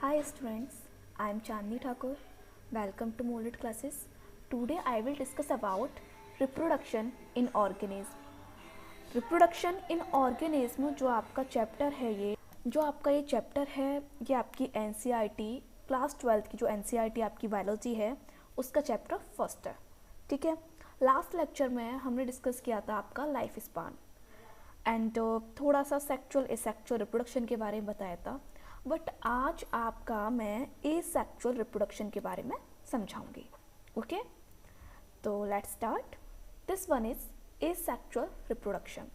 Hi students, I am Chandni Thakur. Welcome to Molded Classes. Today I will discuss about reproduction in organism. Reproduction in organism जो आपका chapter है ये chapter है ये आपकी NCERT class 12 की जो NCERT आपकी बायोलॉजी है उसका चैप्टर फर्स्ट है. ठीक है. लास्ट लेक्चर में हमने डिस्कस किया था आपका लाइफ स्पान एंड थोड़ा सा सेक्चुअल एसेक्चुअल रिप्रोडक्शन के बारे में बताया था. बट आज आपका मैं एसेक्सुअल रिप्रोडक्शन के बारे में समझाऊंगी. ओके, तो let's start. This one is asexual reproduction.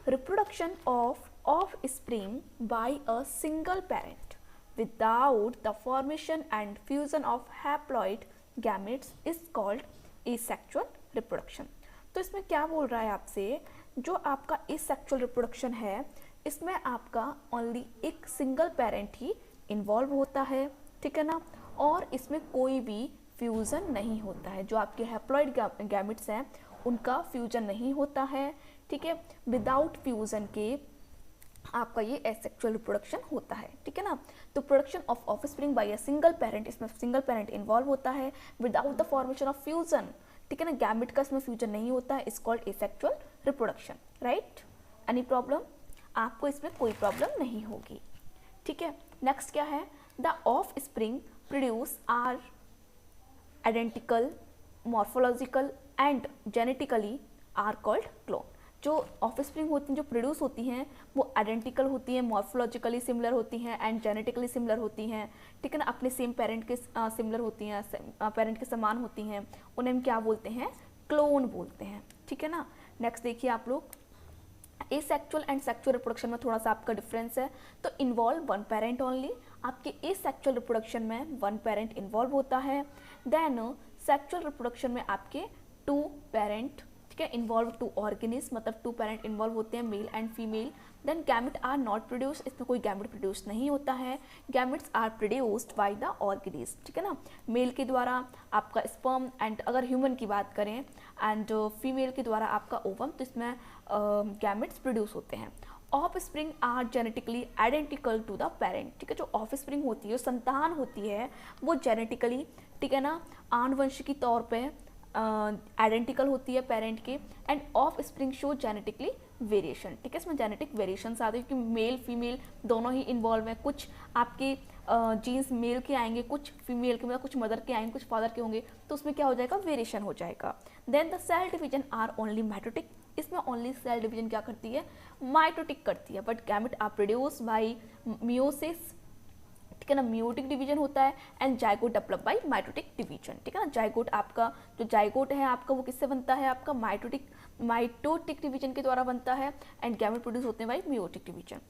Reproduction of offspring by a single parent without the formation and fusion of haploid gametes is called asexual reproduction. तो इसमें क्या बोल रहा है आपसे, जो आपका एसेक्सुअल रिप्रोडक्शन है इसमें आपका ओनली एक सिंगल पेरेंट ही इन्वॉल्व होता है. ठीक है ना. और इसमें कोई भी फ्यूज़न नहीं होता है. जो आपके हैप्लॉइड गैमेट्स हैं उनका फ्यूजन नहीं होता है. ठीक है. विदाउट फ्यूजन के आपका ये एसेक्सुअल रिप्रोडक्शन होता है. ठीक है ना. तो production of offspring by a single parent, इसमें सिंगल पेरेंट इन्वॉल्व होता है without the formation of fusion. ठीक है ना. गैमेट का इसमें फ्यूजन नहीं होता है. Is called asexual reproduction. Right. Any problem? आपको इसमें कोई प्रॉब्लम नहीं होगी. ठीक है. नेक्स्ट क्या है, the offspring produce are identical morphological and genetically are called clone. जो ऑफ स्प्रिंग होती हैं, जो प्रोड्यूस होती हैं वो आइडेंटिकल होती हैं, मॉर्फोलॉजिकली सिमिलर होती हैं एंड जेनेटिकली सिमिलर होती हैं. ठीक है ना. अपने सेम पेरेंट के सिमिलर होती हैं, पेरेंट के समान होती हैं. उन्हें हम क्या बोलते हैं, क्लोन बोलते हैं. ठीक है ना. नेक्स्ट देखिए आप लोग, एसेक्सुअल एंड सेक्सुअल रिप्रोडक्शन में थोड़ा सा आपका डिफरेंस है. तो इन्वॉल्व वन पेरेंट ओनली. आपके एसेक्सुअल रिप्रोडक्शन में वन पेरेंट इन्वॉल्व होता है. देन सेक्सुअल रिप्रोडक्शन में आपके टू पेरेंट, ठीक है, इन्वॉल्व टू ऑर्गेनिज्म, मतलब टू पेरेंट इन्वॉल्व होते हैं, male and female. Then gamete are not produce, इसमें कोई गैमेट प्रोड्यूस नहीं होता है. Gametes are produced by the organism. ठीक है ना. मेल के द्वारा आपका स्पर्म एंड अगर ह्यूमन की बात करें एंड फीमेल के द्वारा आपका ओवम, तो इसमें गैमेट्स प्रोड्यूस होते हैं. Offspring are genetically identical to the parent. ठीक है. जो ऑफ स्प्रिंग होती है, संतान होती है, वो जेनेटिकली, ठीक है ना, आनुवंशिकी तौर पे आइडेंटिकल होती है पेरेंट के. End of spring show genetically variation. ठीक है. इसमें जेनेटिक वेरिएशंस आते हैं क्योंकि मेल फीमेल दोनों ही इन्वॉल्व हैं. कुछ आपके जीन्स मेल के आएंगे, कुछ फीमेल के, मतलब कुछ मदर के आएंगे, कुछ फादर के होंगे, तो उसमें क्या हो जाएगा, वेरिएशन हो जाएगा. Then the cell division are only mitotic. इसमें ओनली सेल डिवीजन क्या करती है, माइटोटिक करती है. But gamete are produce by meiosis. ठीक है ना. मियोटिक डिवीजन होता है and zygote develop by mitotic division. ठीक है ना. जाइगोट आपका जो जाइगोट है आपका वो किससे बनता है, आपका माइटोटिक डिवीजन के द्वारा बनता है. एंड गैमेट प्रोड्यूस होते हैं by meiotic division.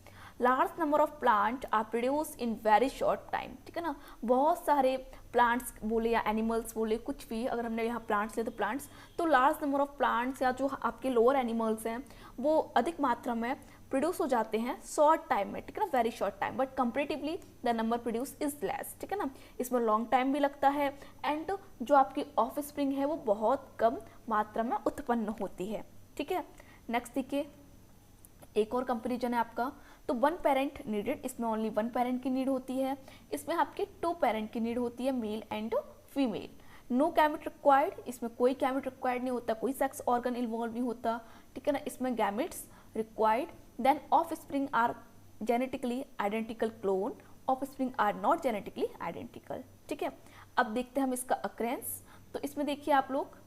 Large number of plant are produce in very short time. ठीक है ना. बहुत सारे प्लांट्स बोले या एनिमल्स बोले, कुछ भी, अगर हमने यहाँ प्लांट्स ले तो प्लांट्स, तो लार्ज नंबर ऑफ प्लांट्स या जो आपके लोअर एनिमल्स हैं वो अधिक मात्रा में प्रोड्यूस हो जाते हैं शॉर्ट टाइम में. ठीक है ना. Very short time. But comparatively the number produce is less. ठीक है ना. इसमें लॉन्ग टाइम भी लगता है एंड जो आपकी ऑफ स्प्रिंग है वो बहुत कम मात्रा में उत्पन्न होती है. ठीक है. नेक्स्ट देखिए, एक और कंपेरिजन है आपका. तो वन पेरेंट नीडेड, इसमें ओनली वन पेरेंट की नीड होती है. इसमें आपके टू पेरेंट की नीड होती है, male and female. No gamete required, इसमें कोई गैमेट रिक्वायर्ड नहीं होता, कोई सेक्स ऑर्गन इन्वॉल्व नहीं होता. ठीक है ना. इसमें gametes required. Then offspring are genetically identical clone. Offspring are not genetically identical. ठीक है. अब देखते हैं हम इसका अक्रेंस. तो इसमें देखिए आप लोग,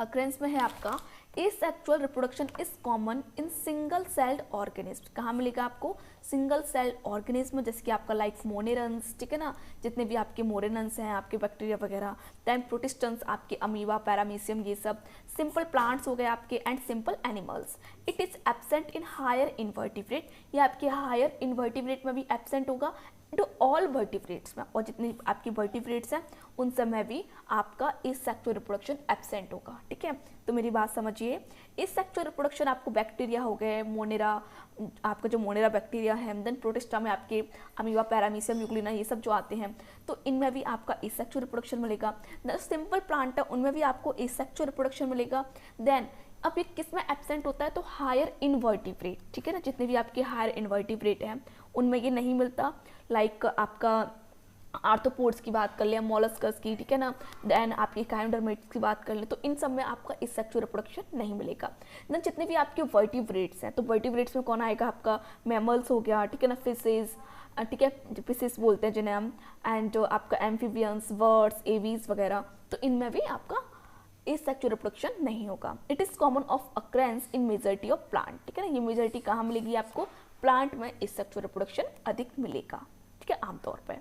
अक्रेंस में है आपका asexual reproduction is common in single celled organism. कहाँ मिलेगा आपको, सिंगल सेल्ड ऑर्गेनिज्म, जैसे कि आपका लाइक मोनेरन्स. ठीक है ना. जितने भी आपके मोनेरन्स हैं, आपके बैक्टीरिया वगैरह. देन प्रोटिस्टन्स, आपके अमीबा, पैरामीशियम, ये सब. सिंपल प्लांट्स हो गए आपके and simple animals. It is absent in higher invertebrate, ये आपके हायर इन्वर्टिब्रेट में भी एब्सेंट होगा. टू ऑल वर्टिब्रेट्स में, और जितने आपकी वर्टिब्रेट्स हैं उन सब में भी आपका एसेक्सुअल रिप्रोडक्शन एब्सेंट होगा. ठीक है. तो मेरी बात समझिए, एसेक्सुअल रिप्रोडक्शन आपको बैक्टीरिया हो गए, मोनेरा, आपका जो मोनेरा बैक्टीरिया है, देन प्रोटिस्टा में आपके अमीबा, पैरामीशियम, यूग्लिना, ये सब जो आते हैं, तो इनमें भी आपका एसेक्सुअल रिप्रोडक्शन मिलेगा. सिंपल प्लांट है उनमें भी आपको एसेक्सुअल रिप्रोडक्शन मिलेगा. देन अब ये किस में एब्सेंट होता है, तो हायर इनवर्टिब्रेट, ठीक है ना, जितने भी आपके हायर इनवर्टिब्रेट हैं उनमें ये नहीं मिलता। लाइक आपका आर्थ्रोपोड्स की बात कर लें, मॉलस्कस की, ठीक है ना, देन आपकी काइमोडर्मेट्स की बात कर लें, तो इन सब में आपका एसेक्सुअल रिप्रोडक्शन नहीं मिलेगा। देन जितने भी आपके वर्टिब्रेट्स हैं, तो वर्टिब्रेट्स में कौन आएगा, आपका मैमल्स हो गया, ठीक है ना, फिशेस, ठीक है, फिशेस बोलते हैं जिन्हें हम, एंड आपका एम्फीबियंस, बर्ड्स, एवीज वगैरह, तो इनमें भी आपका एसेक्सुअल रिप्रोडक्शन नहीं होगा। It is common of occurrences in majority of plant, ठीक है ना, ये मेजॉरिटी कहाँ मिलेगी आपको, प्लांट में एसेक्सुअल रिप्रोडक्शन अधिक मिलेगा, ठीक है, आमतौर पर।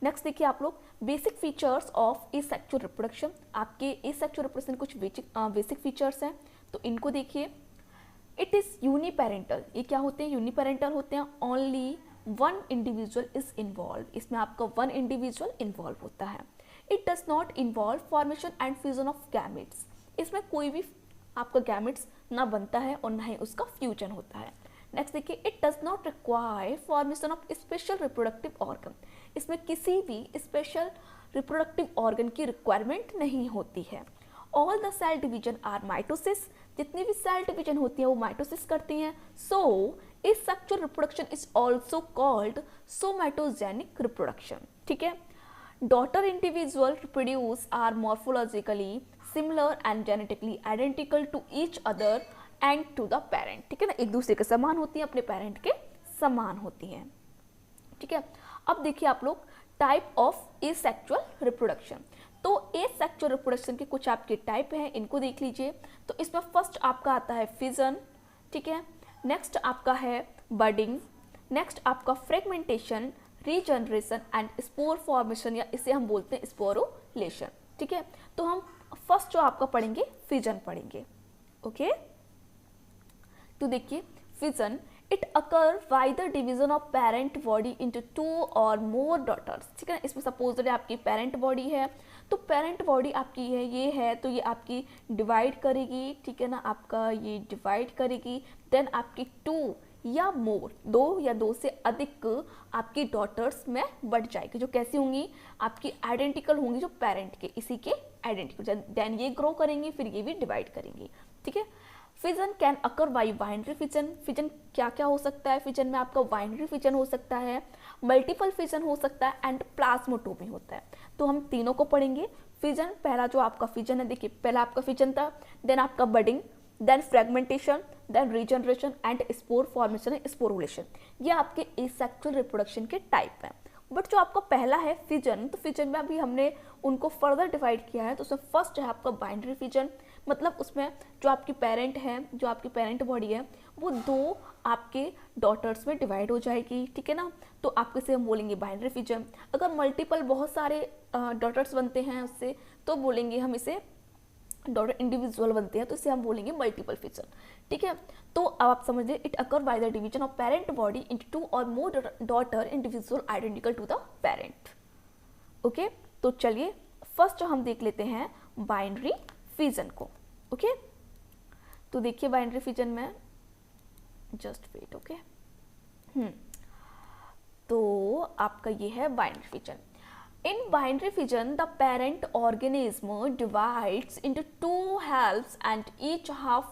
नेक्स्ट देखिए आप लोग, basic features of asexual reproduction. आपके एसेक्सुअल रिप्रोडक्शन कुछ बेसिक फीचर्स हैं, तो इनको देखिए। इट इज यूनिपेरेंटल, ये क्या होते हैं, यूनिपेरेंटल होते हैं। Only one individual is involve, इसमें आपका वन इंडिविजुअल इन्वॉल्व होता है। It does not involve formation and fusion of gametes, इसमें कोई भी आपका गैमेट्स ना बनता है और ना ही उसका फ्यूजन होता है। नेक्स्ट देखिए, it does not require formation of special reproductive organ, इसमें किसी भी स्पेशल रिप्रोडक्टिव ऑर्गन की रिक्वायरमेंट नहीं होती है। All the cell division are mitosis, जितनी भी सेल डिवीजन होती है वो माइटोसिस करती हैं। So asexual reproduction is also called somatogenic reproduction, ठीक है। Daughter individual reproduce are morphologically similar and genetically identical to each other and to the parent, ठीक है ना, एक दूसरे के समान होती हैं, अपने पेरेंट के समान होती हैं, ठीक है। अब देखिए आप लोग, टाइप ऑफ एसेक्सुअल रिप्रोडक्शन। तो एसेक्सुअल रिप्रोडक्शन के कुछ आपके टाइप हैं, इनको देख लीजिए। तो इसमें फर्स्ट आपका आता है फिजन, ठीक है। नेक्स्ट आपका है बडिंग, नेक्स्ट आपका fragmentation, regeneration and spore formation, या इसे हम बोलते हैं स्पोरुलेशन, ठीक है। तो हम फर्स्ट जो आपका पढ़ेंगे फिजन पढ़ेंगे, ओके। तो देखिए fission, it occur by the division of parent body into 2 और मोर डॉटर्स, ठीक है ना। इसमें सपोज आपकी पेरेंट बॉडी है, तो पेरेंट बॉडी आपकी है, ये है, तो ये आपकी डिवाइड करेगी, ठीक है ना, आपका ये डिवाइड करेगी। देन आपकी 2 या मोर, 2 या 2 से अधिक आपकी डॉटर्स में बढ़ जाएगी, जो कैसी होंगी, आपकी आइडेंटिकल होंगी जो पेरेंट के, इसी के आइडेंटिकल। देन ये ग्रो करेंगी, फिर ये भी डिवाइड करेंगी, ठीक है। Fission can occur by binary fission, fission क्या क्या हो सकता है, फिजन में आपका बाइनरी फिजन हो सकता है, मल्टीपल फिजन हो सकता है, एंड प्लाज्मोटोमी होता है। तो हम तीनों को पढ़ेंगे। फिजन, पहला जो आपका फिजन है, देखिए पहला आपका फिजन था, देन आपका budding, then fragmentation, then regeneration and spore formation and sporulation, ये आपके एसेक्सुअल रिप्रोडक्शन के टाइप हैं। बट जो आपका पहला है फिजन, तो फिजन में अभी हमने उनको फर्दर डिवाइड किया है। तो उसमें फर्स्ट है आपका बाइनरी फिजन, मतलब उसमें जो आपकी पेरेंट है, जो आपकी पेरेंट बॉडी है, वो 2 आपके डॉटर्स में डिवाइड हो जाएगी, ठीक है ना। तो आपके से हम बोलेंगे बाइनरी फिजन। अगर मल्टीपल बहुत सारे डॉटर्स बनते हैं उससे, तो बोलेंगे हम इसे, डॉटर इंडिविजुअल बनते हैं तो इसे हम बोलेंगे मल्टीपल फिजन, ठीक है। तो अब आप समझ लीजिए, it occur by the division of parent body into 2 और more daughter individual identical to the parent, okay. तो चलिए फर्स्ट हम देख लेते हैं बाइनरी फिजन को, ओके। तो देखिए बाइनरी फिजन में, जस्ट वेट, ओके। तो आपका ये है binary fission. In binary fission, the parent organism divides into 2 halves and each half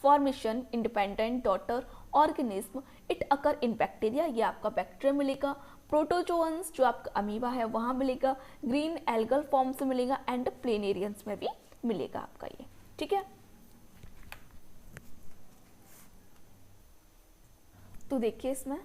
formation independent daughter organism. It occur in bacteria, ये आपका बैक्टीरिया मिलेगा, प्रोटोजोअन्स जो आपका अमीबा है वहाँ मिलेगा, ग्रीन एल्गल फॉर्म से मिलेगा, एंड प्लेनेरियंस में भी मिलेगा आपका ये, ठीक है। तो देखिए इसमें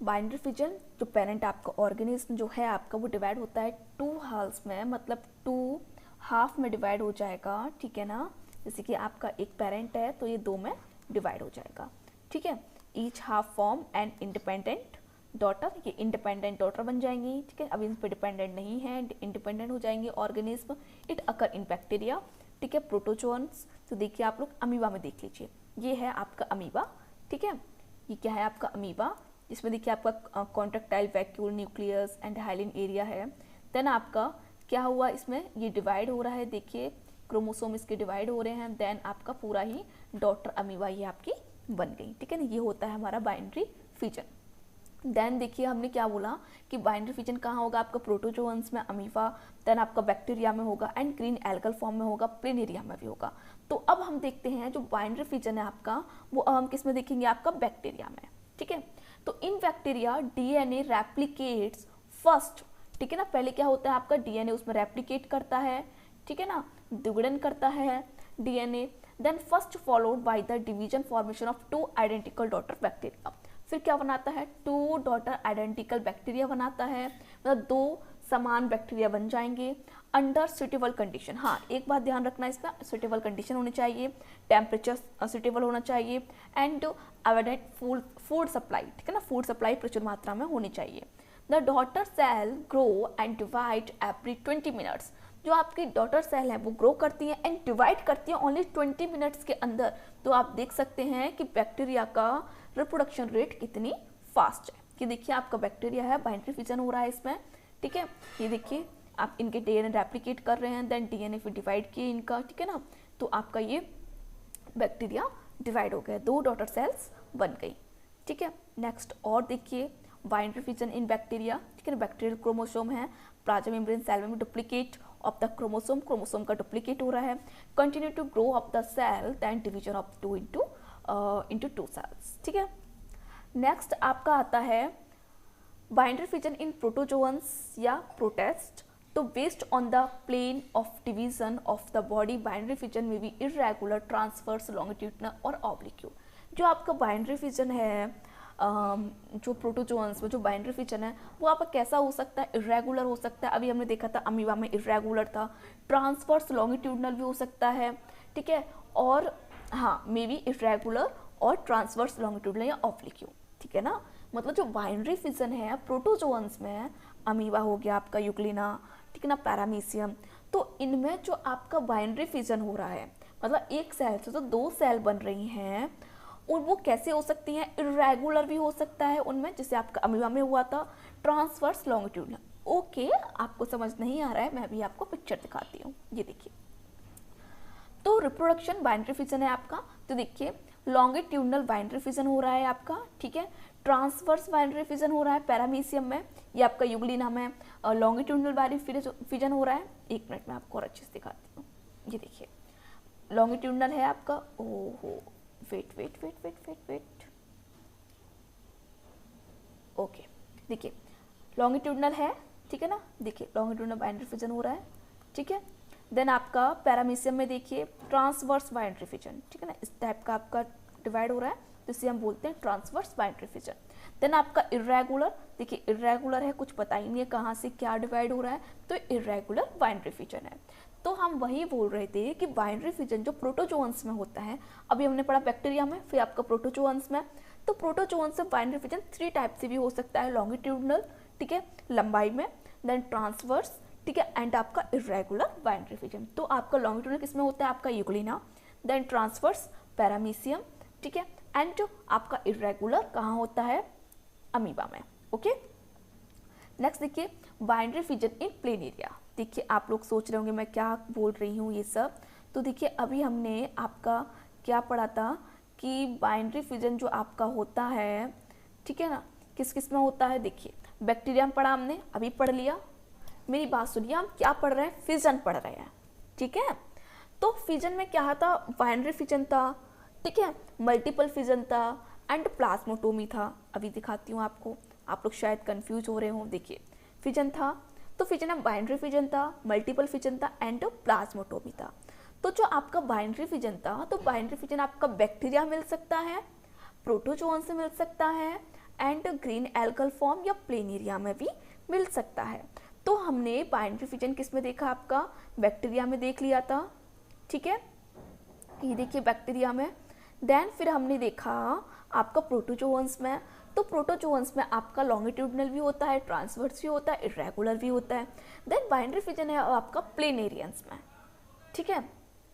बाइनरी फिजन, जो पेरेंट आपका ऑर्गेनिज्म जो है आपका, वो डिवाइड होता है 2 हाल्स में, मतलब 2 हाफ में डिवाइड हो जाएगा, ठीक है ना। जैसे कि आपका एक पेरेंट है तो ये 2 में डिवाइड हो जाएगा, ठीक है। Each half form and independent daughter, ये इंडिपेंडेंट डॉटर बन जाएंगी, ठीक है। अब इन पर डिपेंडेंट नहीं है, इंडिपेंडेंट हो जाएंगे organism. It occur in bacteria, ठीक है, प्रोटोजोअन्स। तो देखिए आप लोग अमीबा में देख लीजिए, ये है आपका अमीबा, ठीक है। ये क्या है आपका अमीबा, इसमें देखिए आपका contractile vacuole nucleus and hyaline area है। देन आपका क्या हुआ, इसमें ये डिवाइड हो रहा है, देखिए क्रोमोसोम इसके डिवाइड हो रहे हैं। देन आपका पूरा ही डॉटर अमीबा ये आपकी बन गई, ठीक है ना। ये होता है हमारा बाइनरी फिजन, देन देखिए हमने क्या बोला कि बाइंडरी फिजन कहाँ होगा, आपका प्रोटोजोअन्स में, अमीबा, देन आपका बैक्टीरिया में होगा, एंड ग्रीन एल्गल फॉर्म में होगा, प्लेनेरिया में भी होगा। तो अब हम देखते हैं जो बाइंडरी फिजन है आपका, वो अब हम किस में देखेंगे, आपका बैक्टीरिया में। ठीक है, तो इन बैक्टीरिया डीएनए रेप्लिकेट्स फर्स्ट। ठीक है ना, पहले क्या होता है आपका डीएनए उसमें रेप्लिकेट करता है, ठीक है ना, द्विगुणन करता है DNA, then first followed by the division formation of 2 identical daughter bacteria. फिर क्या बनाता है, 2 डॉटर आइडेंटिकल बैक्टीरिया बनाता है, मतलब 2 समान बैक्टीरिया बन जाएंगे अंडर सुटेबल कंडीशन। हाँ, एक बात ध्यान रखना, इसमें सुटेबल कंडीशन होनी चाहिए, टेम्परेचर सुटेबल होना चाहिए, एंड अवेडेंट फूड सप्लाई, ठीक है ना, फूड सप्लाई प्रचुर मात्रा में होनी चाहिए। The daughter cell grow and divide every 20 minutes. जो आपकी डॉटर सेल है वो ग्रो करती है एंड डिवाइड करती है ओनली 20 मिनट्स के अंदर। तो आप देख सकते हैं कि बैक्टीरिया का रिप्रोडक्शन रेट कितनी फास्ट है। कि देखिए आपका बैक्टीरिया है, बाइंडरी फिजन हो रहा है इसमें, ठीक है, ये देखिए आप इनके डीएनए रेप्लिकेट कर रहे हैं, देन डीएनए फिर डिवाइड किए इनका, ठीक है ना, तो आपका ये बैक्टीरिया डिवाइड हो गया, 2 डॉटर सेल्स बन गई। ठीक है, नेक्स्ट और देखिए बाइंडरी फिजन इन बैक्टीरिया, ठीक है ना, बैक्टीरियल क्रोमोसोम है, प्लाज्मा मेम्ब्रेन सेल में duplicate of the chromosome, chromosome का डुप्लीकेट हो रहा है, continue to grow of the cell, then division of 2 into 2 cells. ठीक है, नेक्स्ट आपका आता है बाइंडरी फिजन इन प्रोटोजोअन्स या प्रोटेस्ट। तो based on the plane of division of the body, binary fission में भी इरेगुलर, ट्रांसवर्स, लॉन्गिट्यूडनल और ऑब्लिक्यू। जो आपका बाइंडरी फिजन है जो प्रोटोजोअन्स में जो बाइंडरी फिजन है वो आपका कैसा हो सकता है, इरेगुलर हो सकता है। अभी हमने देखा था अमीबा में इरेगुलर था, ट्रांसवर्स लॉन्गिट्यूडनल भी हो सकता है, ठीक है, और हाँ मे बी इरेगुलर और ट्रांसवर्स लॉन्गिट्यूडनल या ऑब्लिक्यू, ठीक है ना। मतलब जो बाइंडरी फिजन है प्रोटोजोअन्स में, अमीबा हो गया आपका, यूग्लिना, ठीक है ना, पैरामीशियम, तो इनमें जो आपका बाइंडरी फिजन हो रहा है, मतलब एक सेल से तो 2 सेल बन रही हैं, और वो कैसे हो सकती हैं, इरेगुलर भी हो सकता है उनमें, जैसे आपका अमीबा में हुआ था, ट्रांसवर्स लॉन्गिट्यूडनल। ओके, आपको समझ नहीं आ रहा है, मैं भी आपको पिक्चर दिखाती हूँ, ये देखिए। तो रिप्रोडक्शन बाइंडरी फिजन है आपका, तो देखिए लॉन्गिट्यूडनल बाइंडरी फिजन हो रहा है आपका, ठीक है, ट्रांसवर्स बाइंडरी फिजन हो रहा है पैरामीशियम में, ये आपका यूग्लिना में लॉन्गिट्यूडनल बाइंडरी फिजन हो रहा है। एक मिनट में आपको और अच्छे से दिखाती हूँ, ये देखिए लॉन्गिट्यूडनल है आपका, ओहो wait wait wait wait wait wait okay, देखिए लॉन्गिट्यूडनल है, ठीक है ना, देखिए लॉन्गिट्यूडनल बाइंडरी फिजन हो रहा है, ठीक है। देन आपका पैरामीशियम में देखिए ट्रांसवर्स बाइंडरी फिजन, ठीक है ना, इस टाइप का आपका डिवाइड हो रहा है, तो इसे हम बोलते हैं ट्रांसवर्स बाइंडरी फिजन। देन आपका इरेगुलर, देखिए इरेगुलर है, कुछ पता ही नहीं है कहाँ से क्या डिवाइड हो रहा है, तो इरेगुलर बाइंडरी फिजन है। तो हम वही बोल रहे थे कि बाइंडरी फिजन जो प्रोटोजोअन्स में होता है, अभी हमने पढ़ा बैक्टीरिया में, फिर आपका प्रोटोजोअन्स में, तो प्रोटोजोअन्स से बाइंडरी फिजन 3 टाइप से भी हो सकता है, लॉन्गिट्यूडनल, ठीक है, लंबाई में, देन ट्रांसवर्स, ठीक है, एंड आपका इरेगुलर बाइंडरी फिजन। तो आपका लॉन्गिट्यूडनल किसमें होता है, आपका यूग्लिना, देन ट्रांसवर्स पैरामीशियम, ठीक है, एंड जो आपका इरेगुलर कहाँ होता है, अमीबा में। ओके, नेक्स्ट देखिए बाइंडरी फिजन इन प्लेनेरिया। देखिए आप लोग सोच रहे होंगे मैं क्या बोल रही हूँ ये सब, तो देखिए अभी हमने आपका क्या पढ़ा था कि बाइंडरी फिजन जो आपका होता है, ठीक है ना, किस किस में होता है। देखिए बैक्टीरिया में पढ़ा हमने, अभी पढ़ लिया, मेरी बात सुनिए, हम क्या पढ़ रहे हैं, फिजन पढ़ रहे हैं, ठीक है। तो फिजन में क्या था, बाइंडरी फिजन था, ठीक है, मल्टीपल फिजन था, एंड प्लाज्मोटोमी था। अभी दिखाती हूँ आपको, आप लोग शायद कंफ्यूज हो रहे हो। देखिए फिजन था, तो फिजन में बाइंडरी फिजन था, मल्टीपल फिजन था, एंड प्लाज्मोटोमी था। तो जो आपका बाइंडरी फिजन था, तो बाइंडरी फिजन आपका बैक्टीरिया मिल सकता है, प्रोटोजोअन से मिल सकता है, एंड ग्रीन एल्गल फॉर्म या प्लेनेरिया में भी मिल सकता है। तो हमने बाइंडरी फिजन किस में देखा, आपका बैक्टीरिया में देख लिया था, ठीक है, ये देखिए बैक्टीरिया में। देन फिर हमने देखा आपका प्रोटोजोअन्स में, तो प्रोटोजोअन्स में आपका लॉन्गिट्यूडनल भी होता है, ट्रांसवर्स भी होता है, इरेगुलर भी होता है। देन बाइंडरी फिजन है आपका प्लेनेरियंस में, ठीक है,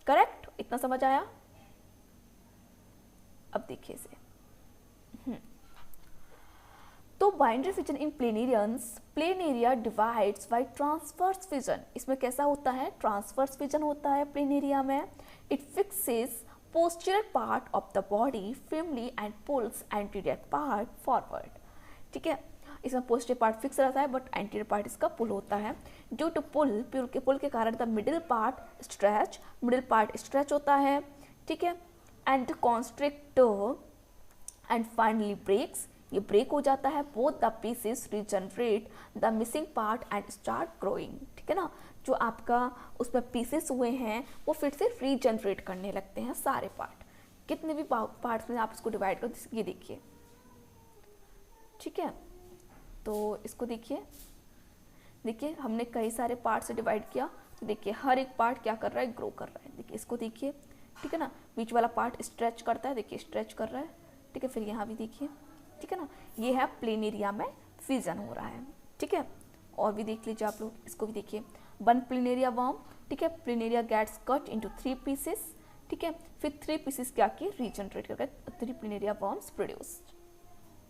करेक्ट, इतना समझ आया। अब देखिए इसे, तो binary fission in planarians, planaria divides by transverse fission. इसमें कैसा होता है, ट्रांसवर्स फिजन होता है प्लेनेरिया में। It fixes posterior part of the body firmly and pulls anterior part forward, ठीक है। इसमें पोस्टीरियर पार्ट फिक्स रहता है बट एंटीरियर पार्ट इसका पुल होता है। ड्यू टू पुल के कारण द मिडिल पार्ट स्ट्रेच होता है, ठीक है, and constrict and finally breaks, ये ब्रेक हो जाता है। Both the pieces regenerate the missing part and start growing, ठीक है ना। जो आपका उसमें पीसेस हुए हैं वो फिर से रीजनरेट करने लगते हैं सारे पार्ट। कितने भी पार्ट्स में आप इसको डिवाइड करो, ये देखिए, ठीक है। तो इसको देखिए हमने कई सारे पार्ट से डिवाइड किया, तो देखिए हर एक पार्ट क्या कर रहा है, ग्रो कर रहा है। देखिए इसको देखिए, ठीक है ना, बीच वाला पार्ट स्ट्रेच करता है, देखिए स्ट्रेच कर रहा है, ठीक है। फिर यहाँ भी देखिए, ठीक है ना, ये है प्लेनेरिया में फिजन हो रहा है, ठीक है। और भी देख लीजिए आप लोग, इसको भी देखिए, वन प्लेनेरिया वर्म, ठीक है, planaria gets cut into 3 pieces, ठीक है। फिर 3 पीसेस क्या किए, रीजनरेट करके 3 planaria worms produced,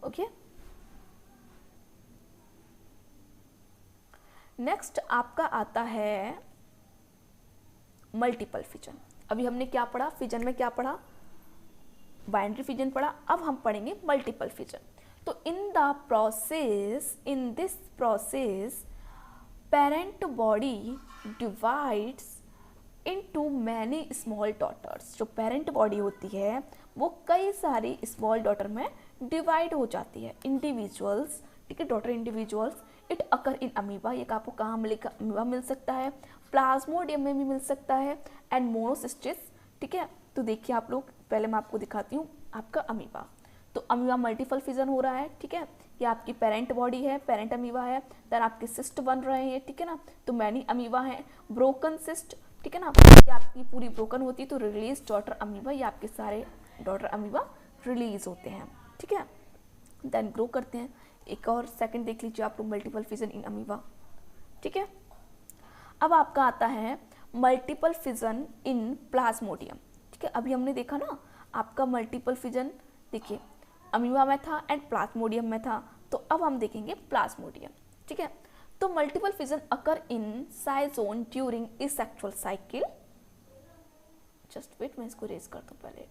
okay. Next आपका आता है मल्टीपल फिजन। अभी हमने क्या पढ़ा, फिजन में क्या पढ़ा, बाइनरी फिजन पढ़ा। अब हम पढ़ेंगे मल्टीपल फिजन। तो in this process parent body divides into many small daughters. जो पेरेंट बॉडी होती है वो कई सारी स्मॉल डॉटर में डिवाइड हो जाती है, इंडिविजुअल्स, ठीक है, daughter individuals. It occur in amoeba, ये आपको कहाँ मिलेगा, अमीबा मिल सकता है, प्लाज्मोडियम में भी मिल सकता है, एंड मोनोसिस्टिस, ठीक है। तो देखिए आप लोग, पहले मैं आपको दिखाती हूँ आपका अमीबा। तो अमीबा मल्टीपल फिजन हो रहा है, ठीक है। ये आपकी पेरेंट बॉडी है, पेरेंट अमीबा है, देन आपके सिस्ट बन रहे हैं, ठीक है ना। तो मैनी अमीबा है, ब्रोकन सिस्ट, ठीक है ना, ये आपकी पूरी ब्रोकन होती है। तो रिलीज डॉटर अमीबा, ये आपके सारे डॉटर अमीबा रिलीज होते हैं, ठीक है, देन ग्रो करते हैं। एक और सेकंड देख लीजिए आप लोग, मल्टीपल फिजन इन अमीबा, ठीक है। अब आपका आता है मल्टीपल फिजन इन प्लाज्मोडियम, ठीक है। अभी हमने देखा ना आपका मल्टीपल फिजन, देखिए अमीबा में था एंड प्लाज्मोडियम में था। तो अब हम देखेंगे प्लाज्मोडियम, ठीक है। तो मल्टीपल फिजन अकर इन साइजोन during asexual cycle, just wait, मैं इसको रेज करता हूँ पहले,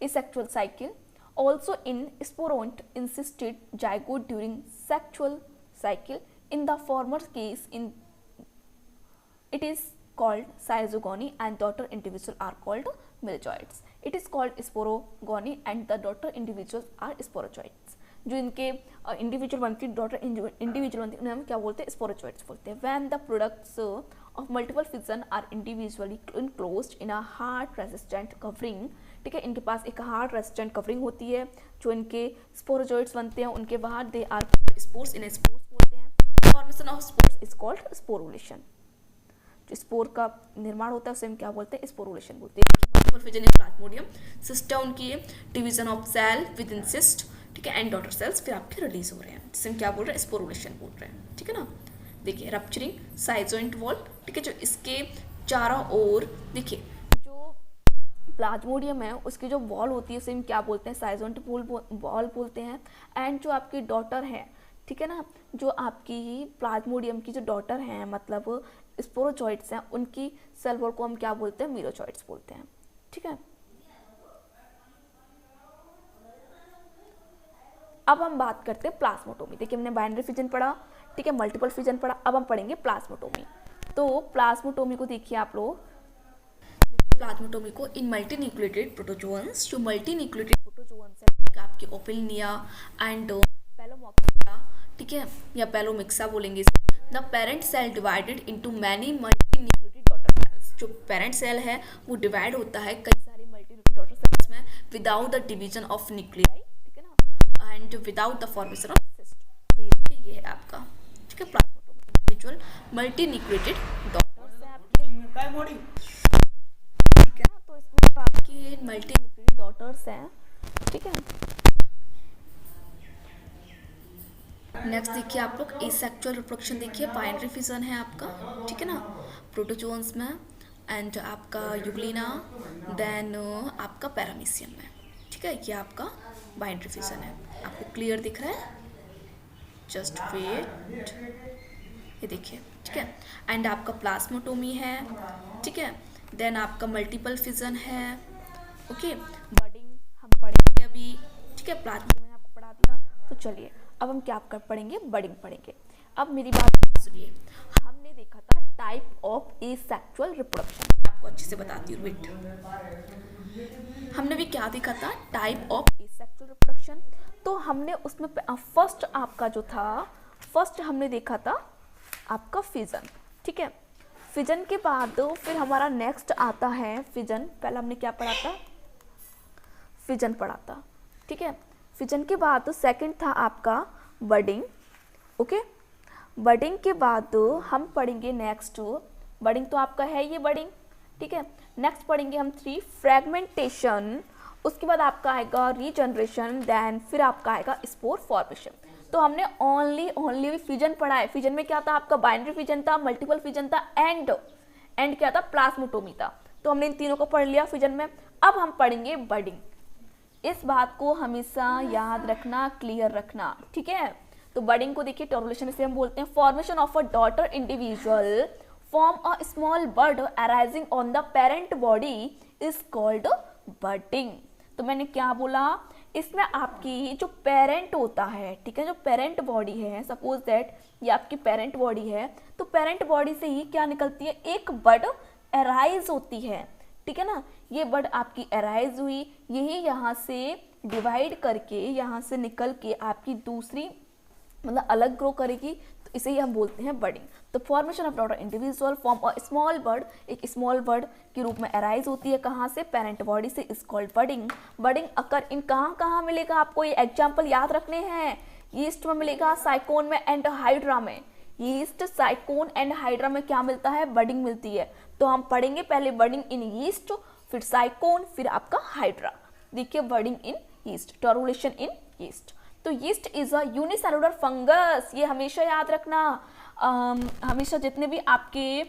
asexual cycle. Also in sporont insisted zygote during sexual cycle. In the former case, it is called zygogony and daughter individuals are called meiozoites. It is called sporogony and the daughter individuals are sporozoites. जो इनके individual बनती है, daughter individual बनती है, उन्हें हम क्या बोलते हैं, स्पोरोजोइट्स बोलते हैं। When the products of multiple fission are individually enclosed in a hard resistant covering, ठीक है, इनके पास एक हार्ड रेजिस्टेंट कवरिंग होती है। जो इनके स्पोरोजोइट्स बनते हैं उनके बाहर दे आर स्पोर्स, इन्हें स्पोर्स बोलते हैं। Formation of spores is called sporulation. जो स्पोर का निर्माण होता है उसे हम क्या बोलते हैं, स्पोरुलेशन बोलते हैं। Multiple fission in Plasmodium, cyst उनकी division of cell within cyst, ठीक है, एंड डॉटर सेल्स फिर आपके रिलीज हो रहे हैं, जिसे हम क्या बोल रहे हैं, स्पोरुलेशन बोल रहे हैं, ठीक है ना। देखिए रप्चरिंग साइजोइंट वॉल, ठीक है, जो इसके चारों ओर, देखिए जो प्लाज्मोडियम है उसकी जो वॉल होती है उसे हम क्या बोलते हैं, साइजोइंट वॉल बोलते हैं। एंड जो आपकी डॉटर है, ठीक है ना, जो आपकी प्लाज्मोडियम की जो डॉटर हैं, मतलब स्पोरोजोइट्स हैं, उनकी सेल वॉल को हम क्या बोलते हैं, मीरोजोइट्स बोलते हैं, ठीक है। अब हम बात करते हैं प्लाज्मोटोमी। देखिए हमने बाइनरी फिजन पढ़ा, ठीक है, मल्टीपल फिजन पढ़ा, अब हम पढ़ेंगे प्लाज्मोटोमी। तो प्लाज्मोटोमी को देखिए आप लोग, प्लाज्मोटोमी को इन मल्टीन्यूक्लिएटेड प्रोटोजोअन्स, जो मल्टीन्यूक्लिएटेड प्रोटोजोअन्स है आपके ओपिलिनिया एंड पेलोमोक्सिया, ठीक है, या पेलोमिक्सा बोलेंगे इसे। The parent cell divided into many multinucleated daughter cells. जो पेरेंट सेल है वो डिवाइड होता है कई सारे मल्टीन्यूक्लिएटेड डॉटर सेल्स में without the division of nuclei, and without the formation of cyst. तो ये है आपका, ठीक है, प्लाज्मोटोमी, इंडिविजुअल मल्टीन्यूक्लिएटेड डॉटर्स है आपके, ठीक है ना। तो इसमें आपकी मल्टीन्यूक्लिएटेड डॉटर्स हैं, ठीक है। नेक्स्ट देखिए आप लोग एसेक्सुअल रिप्रोडक्शन, देखिए बाइनरी फिजन है आपका, ठीक है ना, प्रोटोजोन्स में, एंड आपका यूग्लिना, देन आपका पैरामीशियम में, ठीक है। ये आपका बाइनरी फिजन है, आपको क्लियर दिख रहा है, जस्ट वेट, ये देखिए, ठीक है। एंड आपका प्लाज्मोटोमी है, ठीक है, देन आपका मल्टीपल फिजन है, ओके। बडिंग हम पढ़ेंगे अभी, ठीक है, प्लाज्मोटोमी आपको पढ़ा दिया। तो चलिए अब हम क्या कर पढ़ेंगे, बडिंग पढ़ेंगे। अब मेरी बात सुनिए, हमने देखा था टाइप ऑफ एसेक्सुअल रिप्रोडक्शन, आपको अच्छे से बताती हूँ वेट। हमने भी क्या देखा था, टाइप ऑफ एसेक्सुअल रिप्रोडक्शन। तो हमने उसमें फर्स्ट आपका जो था, फर्स्ट हमने देखा था आपका फिजन, ठीक है। फिजन के बाद फिर हमारा नेक्स्ट आता है फिजन। पहले हमने क्या पढ़ा था, फिजन पढ़ा था, ठीक है। फिजन के बाद सेकंड था आपका बडिंग, ओके। बडिंग के बाद हम पढ़ेंगे नेक्स्ट, बडिंग तो आपका है ये बडिंग, ठीक है। नेक्स्ट पढ़ेंगे हम 3 फ्रेगमेंटेशन, उसके बाद आपका आएगा रीजनरेशन, देन फिर आपका आएगा स्पोर फॉर्मेशन। तो हमने ओनली फिजन पढ़ा है। फिजन में क्या था आपका, बाइनरी फिजन था, मल्टीपल फिजन था, एंड क्या था, प्लाज्मोटोमी था। तो हमने इन तीनों को पढ़ लिया फिजन में। अब हम पढ़ेंगे बडिंग। इस बात को हमेशा याद रखना, क्लियर रखना, ठीक है। तो बडिंग को देखिए, टर्बुलेशन इसे हम बोलते हैं। Formation of a daughter individual form a small bird arising on the parent body is called budding. तो मैंने क्या बोला, इसमें आपकी जो पेरेंट होता है, ठीक है, जो पेरेंट बॉडी है, सपोज दैट ये आपकी पेरेंट बॉडी है, तो पेरेंट बॉडी से ही क्या निकलती है, एक बर्ड अराइज होती है, ठीक है ना। ये बर्ड आपकी अराइज हुई, यही यहाँ से डिवाइड करके, यहाँ से निकल के आपकी दूसरी मतलब अलग ग्रो करेगी, तो इसे ही हम बोलते हैं बडिंग। तो formation of daughter individual form a small bird, एक स्मॉल बर्ड के रूप में अराइज होती है, कहाँ से, पेरेंट बॉडी से, इज कॉल्ड बडिंग। बडिंग अकर इन कहाँ मिलेगा, आपको ये एग्जाम्पल याद रखने हैं। यीस्ट में मिलेगा, साइकोन में एंड हाइड्रा में। यीस्ट, साइकोन एंड हाइड्रा में क्या मिलता है, बडिंग मिलती है। तो हम पढ़ेंगे पहले बडिंग इन यीस्ट, फिर साइकोन, फिर आपका हाइड्रा। देखिए budding in yeast, turbulation in yeast. तो yeast is a unicellular fungus, ये हमेशा याद रखना। हमेशा जितने भी आपके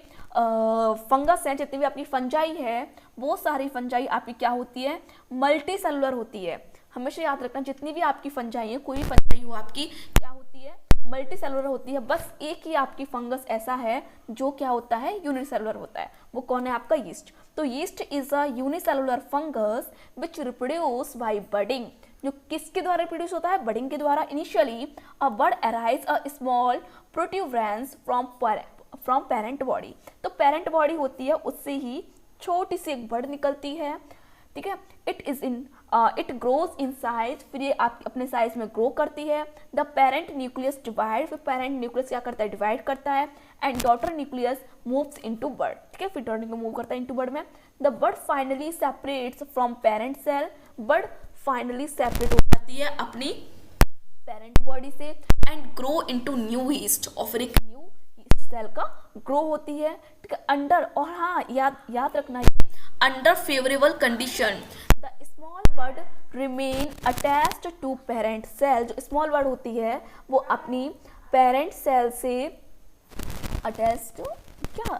फंगस हैं, जितनी भी आपकी फंजाई है, वो सारी फंजाई आपकी क्या होती है, मल्टी सेलुलर होती है। हमेशा याद रखना, जितनी भी आपकी फंजाई है, कोई फंजाई हो आपकी, क्या होती है, मल्टी सेलुलर होती है। बस एक ही आपकी फंगस ऐसा है जो क्या होता है, यूनिसेलुलर होता है। वो कौन है, आपका यीस्ट। तो yeast is a unicellular fungus which reproduce by budding, जो किसके द्वारा प्रोड्यूस होता है, बडिंग के द्वारा। Initially a bird arise a small protuberance from parent body. तो पेरेंट बॉडी होती है, उससे ही छोटी सी एक बर्ड निकलती है, ठीक है। इट ग्रोज इन साइज, फिर ये आप अपने साइज में ग्रो करती है। द पेरेंट न्यूक्लियस डिवाइड, फिर पेरेंट न्यूक्लियस क्या करता है, डिवाइड करता है। And daughter nucleus moves into bud, ठीक है, फिर डॉटर को मूव करता है इनटू बर्ड में। The bud finally separates from parent cell, bud finally separate हो जाती है अपनी पेरेंट बॉडी से and grow into new yeast, और फिर एक न्यू यीस्ट सेल का ग्रो होती है, ठीक है, अंडर, और हाँ याद रखना, under favourable condition the small bud remain attached to parent cell. जो स्मॉल बर्ड होती है वो अपनी पेरेंट सेल से अटैच्ड, क्या,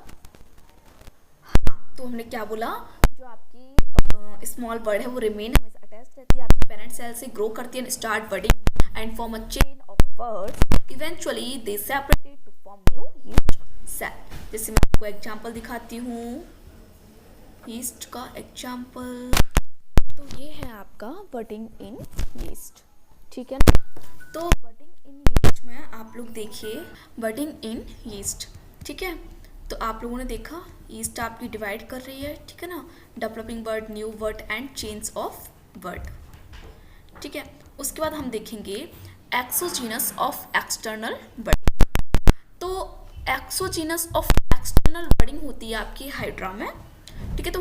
तो हमने क्या बोला, जो आपकी स्मॉल बर्ड है वो रिमेन हमेशा अटैच्ड रहती है आपकी पेरेंट सेल से, ग्रो करती है, start budding and form a chain of buds, eventually they separated to form new yeast cell. जैसे मैं आपको एग्जांपल दिखाती हूँ, यीस्ट का एग्जांपल, तो ये है आपका बडिंग इन यीस्ट, ठीक है ना। तो बडिंग इन यीस्ट में आप लोग देखिए, बडिंग इन यीस्ट, ठीक है। तो आप लोगों ने देखा यीस्ट आपकी डिवाइड कर रही है, ठीक है ना, developing bud, new bud and chains of bud, ठीक है। उसके बाद हम देखेंगे एक्सोजीनस ऑफ एक्सटर्नल बडिंग। तो एक्सोजीनस ऑफ एक्सटर्नल बडिंग होती है आपकी हाइड्रा में, ठीक है। तो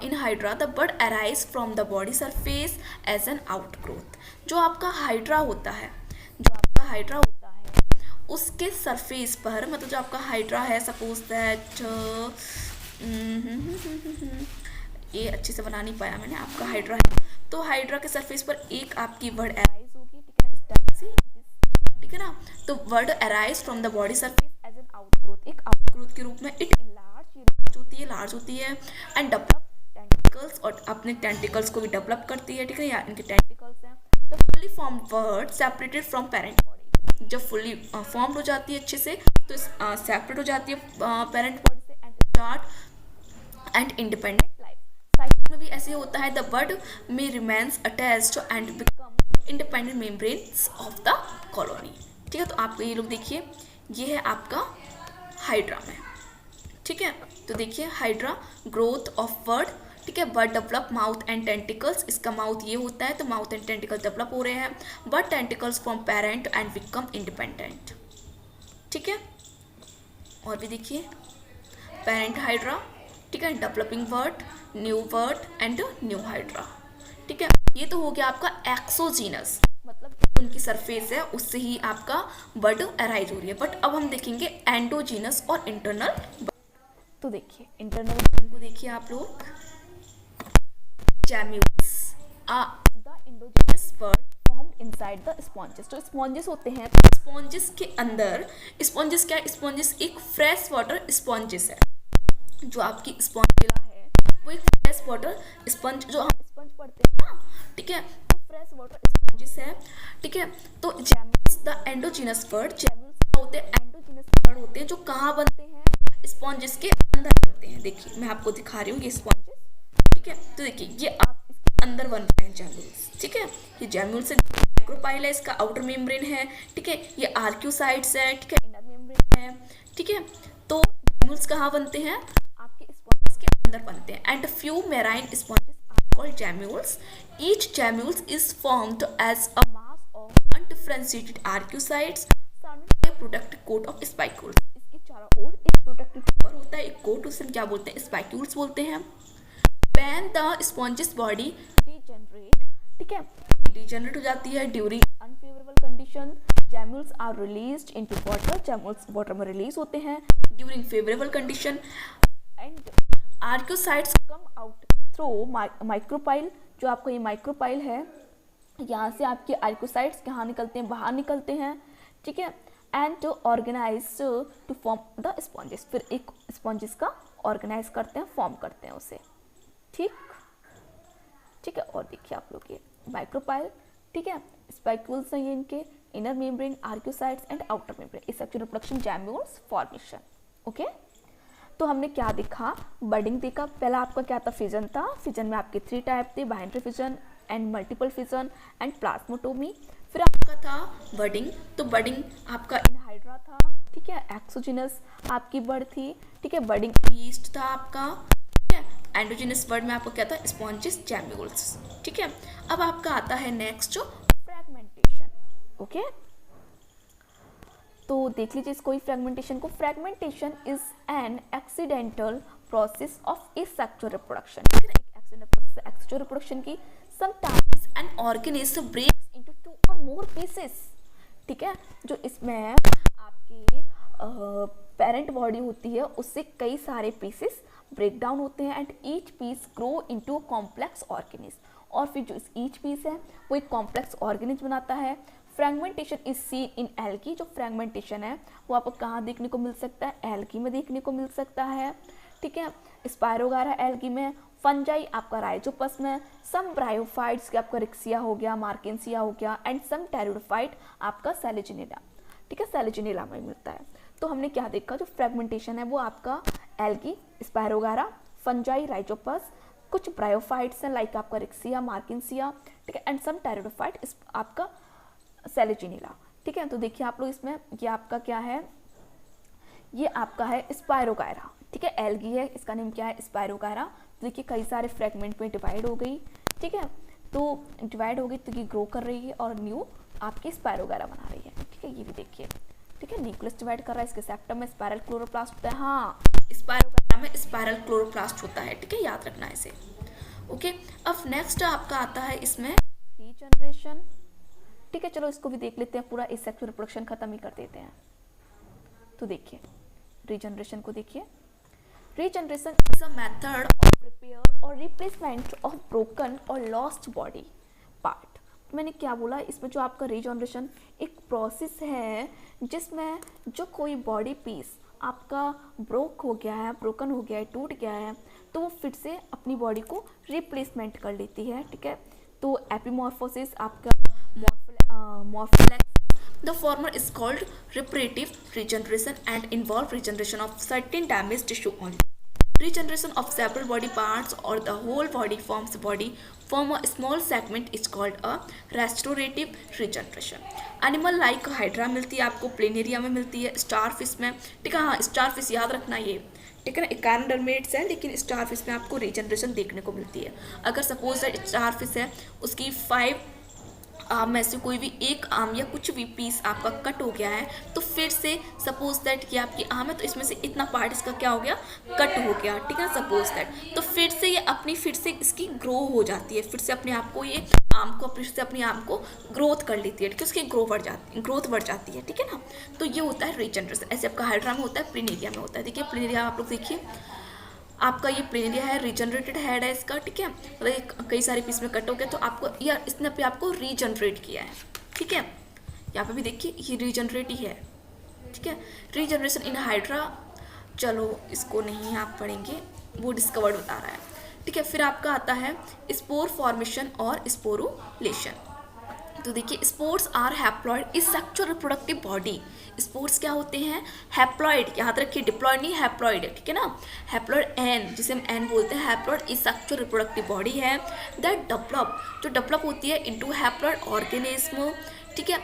in hydra the bud arise from the body surface as an outgrowth. जो आपका हाइड्रा होता है, उसके सरफेस पर, मतलब जो आपका हाइड्रा है, सपोज दैट ये अच्छे से बना नहीं पाया मैंने, आपका हाइड्रा है, तो हाइड्रा के सरफेस पर एक आपकी बर्ड अराइज होगी, ठीक है ना। तो bud arise from the body surface as an outgrowth, एक आउटग्रोथ के रूप में। इट लार्ज होती है एंड डेवलप टेंटिकल्स, और अपने टेंटिकल्स को भी डेवलप करती है, ठीक है, या इनके टेंटिकल्स हैं। The fully formed bird separated from parent body, जब फुल्ली फॉर्म्ड हो जाती है अच्छे से, तो सेपरेट हो जाती है पेरेंट बॉडी से and start and independent life. Cycle में भी ऐसे होता है, द बर्ड में remains attached and become independent membranes of the colony. ठीक है, तो आपको ये लोग देखिए, ये है आपका हाइड्रा में। ठीक है, तो देखिए हाइड्रा, ग्रोथ ऑफ बर्ड। ठीक है, bird develop mouth and tentacles, इसका माउथ ये होता है तो माउथ एंड टेंटिकल्स डेवलप हो रहे हैं। Bird tentacles from parent and become independent. ठीक है, और भी देखिए पेरेंट हाइड्रा, ठीक है, developing bud, new bud and new hydra. ठीक है, ये तो हो गया आपका एक्सोजीनस, मतलब उनकी सरफेस है उससे ही आपका बर्ड अराइज हो रही है। बट अब हम देखेंगे एंडोजीनस और इंटरनल। तो देखिए इंटरनल को देखिए आप लोग, gemmules the endogenous bud formed inside the sponges. तो स्पॉन्जेस होते हैं, स्पॉन्जेस के अंदर, स्पॉन्जेस क्या है, स्पॉन्जेस एक फ्रेश वाटर स्पॉन्जेस है। जो आपकी स्पॉन्जिला है वो एक फ्रेश वाटर स्पंज, जो हम स्पंज पढ़ते हैं ना, ठीक है, तो फ्रेश वाटर स्पंजेस है। ठीक है, तो जैम्यूल्स द एंडोजीनस बर्ड, जैम्यूल्स होते हैं एंडोजीनस बर्ड होते हैं जो कहाँ बनते हैं, स्पॉन्जेस के अंदर बनते हैं। देखिए मैं आपको दिखा रही हूँ ये स्पॉन्जेस। ठीक है, तो देखिए ये आप इसके अंदर बन रहे हैं जैम्यूल्स। ठीक है, ये जैम्यूल्स से माइक्रोपाइल है, इसका आउटर मेम्ब्रेन है। ठीक है, ये आर्क्यूसाइड्स है। ठीक है, इनर मेम्ब्रेन है। ठीक है, तो जैम्यूल्स कहाँ बनते हैं, आपके स्पॉन्जेस के अंदर बनते हैं। And few marine sponges are called gemmules. Each gemmules is formed as a mass of undifferentiated archaeocytes surrounded by protective coat of spicules. इसके चारों ओर एक प्रोटेक्टिव कवर होता है, एक कोट, उसे क्या बोलते हैं, स्पाइक्यूल्स बोलते हैं। When the sponge's body degenerate, ठीक है, डिजेनरेट हो जाती है during unfavourable condition, gemmules are released into water, gemmules water में रिलीज होते हैं during favourable condition. And archaeocytes come out through micropyle, जो आपका ये माइक्रोपाइल है, यहाँ से आपके आर्क्योसाइट्स कहाँ निकलते हैं, बाहर निकलते हैं। ठीक है, and to organize to form the sponges, फिर एक स्पॉन्जेस का ऑर्गेनाइज करते हैं, फॉर्म करते हैं उसे। ठीक, ठीक है, और देखिए आप लोग ये माइक्रोपाइल, ठीक है, स्पाइक्यूल्स हैं ये इनके, inner membrane, archaeocytes and outer membrane, asexual reproduction, gemmules formation. Okay, तो हमने क्या देखा, बडिंग देखा। पहला आपका क्या था, फिजन था। फिजन में आपके 3 टाइप थे, boundary fission and multiple fission and plasmotomy. फिर आपका था बडिंग, तो बडिंग आपका इन हाइड्रा था। ठीक है, एक्सोजिनस आपकी बर्ड थी। ठीक है, बडिंग ईस्ट था आपका। एंडोजीनस बर्ड में आपको क्या था, स्पॉन्जेस, जैम्यूल्स। ठीक है, अब आपका आता है नेक्स्ट फ्रैगमेंटेशन। ओके, तो देख लीजिए इसको, फ्रैगमेंटेशन को। Fragmentation is an accidental process of asexual reproduction. ठीक है ना, एक एक्सीडेंटल प्रोसेस एक्सेक्सुअल रिप्रोडक्शन की। Sometimes an organism breaks into 2 और मोर पीसेस। ठीक है, जो इसमें आपकी पेरेंट बॉडी होती है उससे कई सारे पीसेस ब्रेक डाउन होते हैं and each piece grow into complex organism, और फिर जो ईच पीस है वो एक कॉम्प्लेक्स ऑर्गेनिज्म बनाता है। Fragmentation is seen in algae, जो फ्रैगमेंटेशन है वो आपको कहाँ देखने को मिल सकता है, एल्गी में देखने को मिल सकता है। ठीक है, स्पायरोगारा एल्गी में, फंजाई आपका राइजोपस में, सम ब्रायोफाइट्स के आपका रिक्सिया हो गया, मार्केंसिया हो गया, एंड सम टेरिडोफाइट आपका सेलेजिनेला। ठीक है, सेलेजिनेला में मिलता है। तो हमने क्या देखा, जो फ्रैगमेंटेशन है वो आपका एल्गी, स्पायरोगारा, फंजाई, राइजोपस, कुछ ब्रायोफाइट्स हैं लाइक आपका रिक्सिया, मार्केंसिया, ठीक है, एंड सम टेरिडोफाइट आपका सेलेजिनेला। ठीक है, तो देखिए आप लोग इसमें, ये आपका क्या है, ये आपका है स्पायरोगायरा। ठीक है, एल्गी है, इसका नेम क्या है, स्पायरोगायरा। तो देखिए कई सारे फ्रैगमेंट में डिवाइड हो गई। ठीक है, तो डिवाइड हो गई तो ये ग्रो कर रही है और न्यू आपकी स्पायरोगायरा बना रही है। ठीक है, ये भी देखिए। ठीक है, न्यूक्लियस डिवाइड कर रहा है, इसके सेप्टम में स्पायरल क्लोरोप्लास्ट होता है। हाँ, स्पायरोगायरा में स्पायरल क्लोरोप्लास्ट होता है। ठीक है, याद रखना है इसे। ओके, अब नेक्स्ट आपका आता है इसमें रीजनरेशन। ठीक है, चलो इसको भी देख लेते हैं, पूरा एसेक्सुअल रिप्रोडक्शन खत्म ही कर देते हैं। तो देखिए रीजनरेशन को देखिए। Regeneration is a method of repair और रिप्लेसमेंट ऑफ ब्रोकन और लॉस्ट बॉडी पार्ट। मैंने क्या बोला, इसमें जो आपका रीजनरेशन एक प्रोसेस है जिसमें जो कोई बॉडी पीस आपका ब्रोक हो गया है, ब्रोकन हो गया है, टूट गया है, तो वो फिर से अपनी बॉडी को रिप्लेसमेंट कर लेती है। ठीक है, तो एपिमॉर्फोसिस आपका morpholex. The former is called reparative regeneration and involve regeneration of certain damaged tissue only. Regeneration of several body parts or the whole body form a small segment is called a restorative regeneration. Animal like hydra मिलती है आपको, planaria में मिलती है, star fish में, ठीक है। हाँ, स्टार फिश याद रखना ये, ठीक है ना, इकानोडर्मेट्स है, लेकिन स्टार फिश में आपको रीजनरेशन देखने को मिलती है। अगर सपोज स्टार फिश है, उसकी 5 आम में से कोई भी एक आम या कुछ भी पीस आपका कट हो गया है, तो फिर से सपोज दैट कि आपकी आम है, तो इसमें से इतना पार्ट इसका क्या हो गया, कट हो गया, ठीक है, सपोज दैट, तो फिर से ये अपनी फिर से इसकी ग्रो हो जाती है, फिर से अपने आप को ये आम को फिर से अपने आम को ग्रोथ कर लेती है, ठीक है, उसकी ग्रोथ बढ़ जाती है, ठीक है ना। तो ये होता है रीजनरेशन। ऐसे आपका हाइड्रा में होता है, प्लिनेरिया में होता है। देखिए प्लिनेरिया आप लोग देखिए, आपका ये प्लेनेरिया है, रीजनरेटेड हेड है इसका, ठीक है, मतलब कई सारे पीस में कट हो गया, तो आपको या इसने पे आपको रीजनरेट किया है, ठीक है। यहाँ पे भी देखिए ये रीजनरेट ही है, ठीक है। रीजनरेशन इन हाइड्रा, चलो इसको नहीं आप पढ़ेंगे, वो डिस्कवर्ड बता रहा है, ठीक है। फिर आपका आता है स्पोर फॉर्मेशन और स्पोरुलेशन। तो देखिए spores are haploid is sexual reproductive body. Spores क्या होते हैं, हैप्लॉइड, याद रखिए, डिप्लॉइड नहीं, हैप्लॉइड, ठीक है ना। हैप्लॉइड एन, जिसे हम एन बोलते हैं, haploid is sexual reproductive body है दैट डेवलप, जो डेवलप होती है इनटू हैप्लॉइड ऑर्गेनिज्म, ठीक है,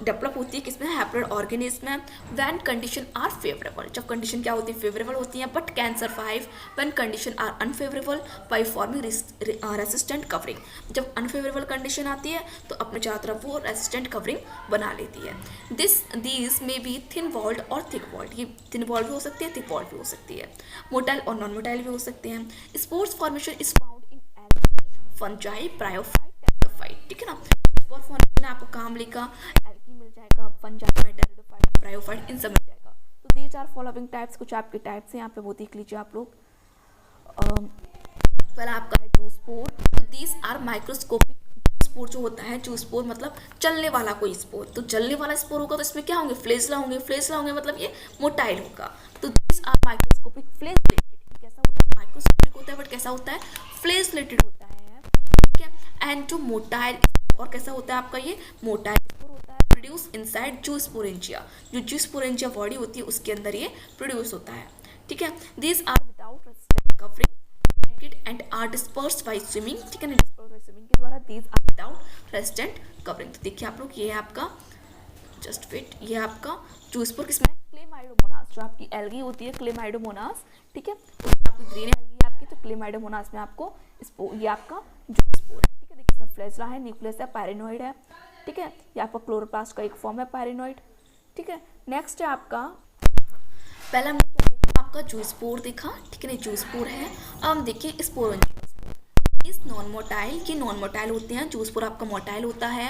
डेवलप होती है किसमें, हैप्लॉइड ऑर्गेनिज्म में, व्हेन कंडीशन आर फेवरेबल, जब कंडीशन क्या होती है, फेवरेबल होती है, but can survive when condition are unfavourable by forming resistant covering. जब अनफेवरेबल कंडीशन आती है तो अपने चारों तरफ वो रेसिस्टेंट कवरिंग बना लेती है। दीज में बी थिन वॉल्ड और थिक वॉल्ड, ये थिन वॉल्ड भी हो सकती है, थिक वॉल्ड भी हो सकती है, मोटाइल और नॉन मोटाइल भी हो सकते हैं। Sports formation is found in fungi, bryophyte, pteridophyte, ठीक है ना। स्पोर फॉर्मेशन आपको काम लिखा, एल्गी मिल जाएगा, फंजाई में, टेरिडोफाइट, ब्रायोफाइट, इन सब मिल जाएगा। तो दीज आर फॉलोइंग टाइप्स, कुछ आपके टाइप्स हैं, यहाँ पे वो देख लीजिए आप लोग। पहला आपका है जूस्पोर, तो दीज आर माइक्रोस्कोपिक। स्पोर जो होता है, जूस्पोर मतलब चलने वाला कोई स्पोर, तो चलने वाला स्पोर होगा तो इसमें क्या होंगे, फ्लेजला होंगे, फ्लेजला होंगे मतलब ये मोटाइल होगा। तो दीज आर माइक्रोस्कोपिक फ्लेजलेटेड, कैसा होता है, माइक्रोस्कोपिक होता है बट कैसा होता है, फ्लेजलेटेड होता है, ठीक है। एंड जो मोटाइल, और कैसा होता है आपका ये मोटाइल स्पोर होता है, प्रोड्यूस इनसाइड जूस्पोरेंजिया, जो जूस्पोरेंजिया बॉडी होती है उसके अंदर ये प्रोड्यूस होता है, ठीक है। These are without resistant covering and are dispersed by swimming, ठीक है ना, डिस्पर्स्ड बाय स्विमिंग के द्वारा। These are without resistant covering. तो देखिए आप लोग, ये है आपका जस्ट वेट, ये आपका जूस्पोर किसमें, क्लेमाइडोमोनास, जो आपकी एल्गी होती है क्लेमाइडोमोनास, ठीक है, आपकी ग्रीन एल्गी आपकी, तो क्लेमाइडोमोनास में आपको ये आपका जूस्पोर है, ठीक है। देखिए इसमें फ्लैजला है, न्यूक्लियस है, पैरानोइड है, ठीक है, ये आपका क्लोरोप्लास्ट का एक फॉर्म है पैरानोइड, ठीक है। नेक्स्ट है आपका, पहला हमने क्या देखा, आपका जूस्पोर देखा, ठीक है ना, जूस्पोर है। अब हम देखिए स्पोरेंजियोस्पोर, इस नॉन मोटाइल, ये नॉन मोटाइल होते हैं, जूस्पोर आपका मोटाइल होता है।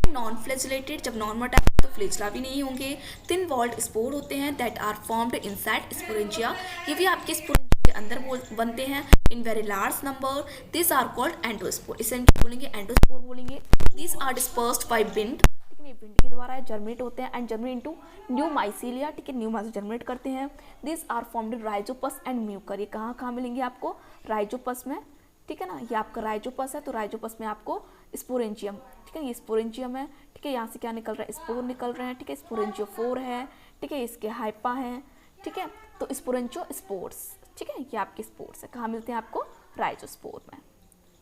नॉन फ्लेजलेटेड, जब नॉन मोटाइल तो फ्लेजला भी नहीं होंगे। थिन वॉल्ड स्पोर होते हैं that are formed inside sporangia, ये भी आपके स्पोरेंजिया के अंदर बनते हैं in very large number. This are called endospore, इसे हम क्या बोलेंगे, एंडोस्पोर बोलेंगे। This are dispersed by wind, wind के द्वारा जर्मिनेट होते हैं and germinate into new mycelia, ठीक है, न्यू माइस जर्मिनेट करते हैं। This are formed in rhizopus and mucor, ये कहाँ मिलेंगे आपको, राइजोपस में, ठीक है ना, ये आपका राइजोपस है, तो राइजोपस में आपको स्पोरेंजियम, ठीक है, ये स्पोरेंजियम है, ठीक है, यहाँ से क्या निकल रहा है, स्पोर निकल रहे हैं, ठीक है, स्पोरेंजियोफोर है, ठीक है, इसके हाइपा है, ठीक है, तो स्पोरेंजियोस्पोर्स, ठीक है, ये आपके स्पोर्स है, कहाँ मिलते हैं आपको, राइजोस्पोर में,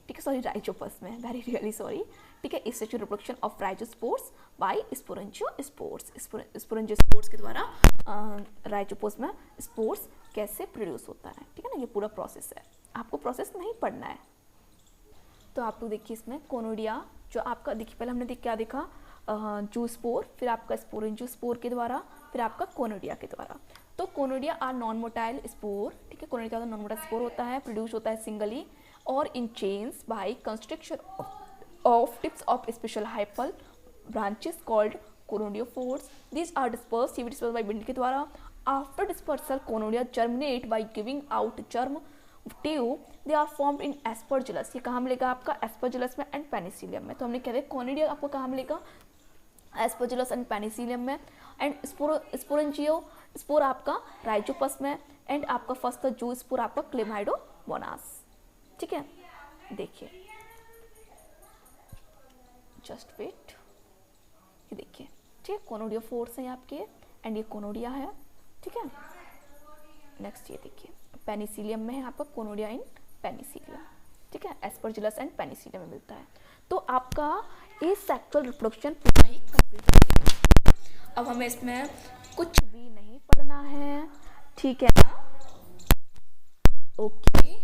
ठीक है, सॉरी राइजोपस में, वेरी रियली सॉरी, ठीक है। Sexual reproduction of राइजोस्पोर्स bye sporangiospores, sporangiospores के द्वारा राइजोपोस में स्पोर्स कैसे प्रोड्यूस होता है, ठीक है ना, ये पूरा प्रोसेस है, आपको प्रोसेस नहीं पढ़ना है। तो आप लोग देखिए इसमें कोनोडिया, जो आपका देखिए पहले हमने क्या देखा, जूस्पोर, फिर आपका स्पोरेंजियोस्पोर के द्वारा, फिर आपका कोनोडिया के द्वारा। तो कोनोडिया आर नॉन मोटाइल स्पोर, ठीक है, कोनोडिया का नॉन मोटाइल स्पोर होता है, प्रोड्यूस होता है सिंगली और in chains by construction of tips of special hyphal branches called conidiophores. These are dispersed by wind के द्वारा। After dispersal conidia germinate by giving out germ tube, they are formed in Aspergillus, ये कहाँ मिलेगा आपका, Aspergillus में and Penicillium में। तो हमने कह रहे कोनिडिया आपको कहाँ मिलेगा, एस्परजिलस एंड पेनिसिलियम में। एंड स्पोरेंजियो स्पोर आपका राइजोपस में, एंड आपका फर्स्ट था जू स्पोर आपका क्लेमाइडोमोनास, ठीक है। देखिए जस्ट वेट, ये देखिए, ठीक है, कोनोडियोफोर्स है आपके, एंड ये कोनोडिया है, ठीक है। नेक्स्ट ये देखिए, पेनिसिलियम में है आपका कोनोडिया इन पेनिसिलियम, ठीक है, एस्परजिलस एंड पेनिसिलियम में मिलता है। तो आपका एसेक्सुअल रिप्रोडक्शन पूरा ही कंप्लीट हो गया। अब हमें इसमें कुछ भी नहीं पढ़ना है, ठीक है ना, ओके।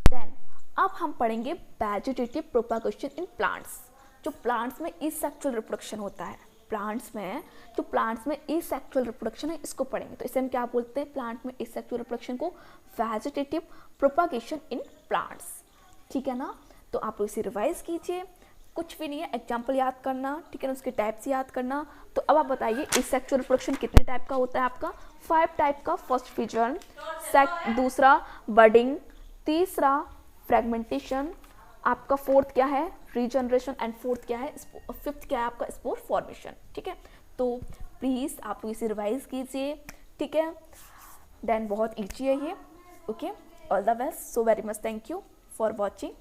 देन अब हम पढ़ेंगे वेजिटेटिव प्रोपागेशन इन प्लांट्स। जो प्लांट्स में एसेक्सुअल रिप्रोडक्शन होता है, प्लांट्स में एसेक्सुअल रिप्रोडक्शन है, इसको पढ़ेंगे। तो इसे हम क्या बोलते हैं, प्लांट में एसेक्सुअल रिप्रोडक्शन को वेजिटेटिव प्रोपागेशन इन प्लांट्स, ठीक है ना। तो आप इसे रिवाइज कीजिए, कुछ भी नहीं है, एग्जाम्पल याद करना, ठीक है ना, उसके टाइप्स याद करना। तो अब आप बताइए एसेक्सुअल रिप्रोडक्शन कितने टाइप का होता है आपका, 5 टाइप का। फर्स्ट फिजन, दूसरा बडिंग, तीसरा फ्रेगमेंटेशन, आपका फोर्थ क्या है रीजनरेशन, एंड फोर्थ क्या है, फिफ्थ क्या है आपका स्पोर फॉर्मेशन, ठीक है। तो प्लीज़ आप इसे रिवाइज कीजिए, ठीक है। देन बहुत ईजी है ये, okay. All the best, so very much, thank you for watching.